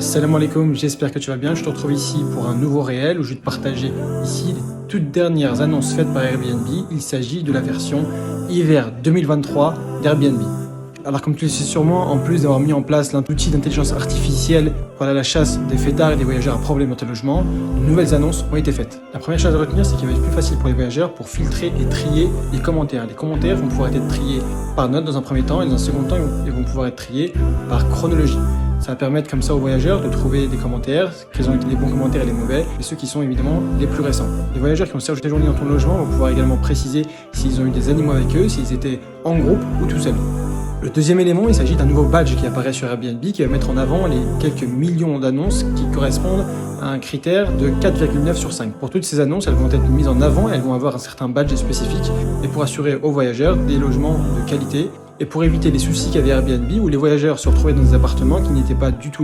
Salam alaikum, j'espère que tu vas bien. Je te retrouve ici pour un nouveau réel où je vais te partager ici les toutes dernières annonces faites par Airbnb. Il s'agit de la version hiver 2023 d'Airbnb. Alors comme tu le sais sûrement, en plus d'avoir mis en place l'outil d'intelligence artificielle pour aller à la chasse des fêtards et des voyageurs à problème dans tes logements, de nouvelles annonces ont été faites. La première chose à retenir, c'est qu'il va être plus facile pour les voyageurs pour filtrer et trier les commentaires. Les commentaires vont pouvoir être triés par note dans un premier temps et dans un second temps, ils vont pouvoir être triés par chronologie. Ça va permettre comme ça aux voyageurs de trouver des commentaires, quels ont été les bons commentaires et les mauvais, et ceux qui sont évidemment les plus récents. Les voyageurs qui ont séjourné dans ton logement vont pouvoir également préciser s'ils ont eu des animaux avec eux, s'ils étaient en groupe ou tout seuls. Le deuxième élément, il s'agit d'un nouveau badge qui apparaît sur Airbnb qui va mettre en avant les quelques millions d'annonces qui correspondent à un critère de 4,9 sur 5. Pour toutes ces annonces, elles vont être mises en avant, elles vont avoir un certain badge spécifique et pour assurer aux voyageurs des logements de qualité et pour éviter les soucis qu'avait Airbnb où les voyageurs se retrouvaient dans des appartements qui n'étaient pas du tout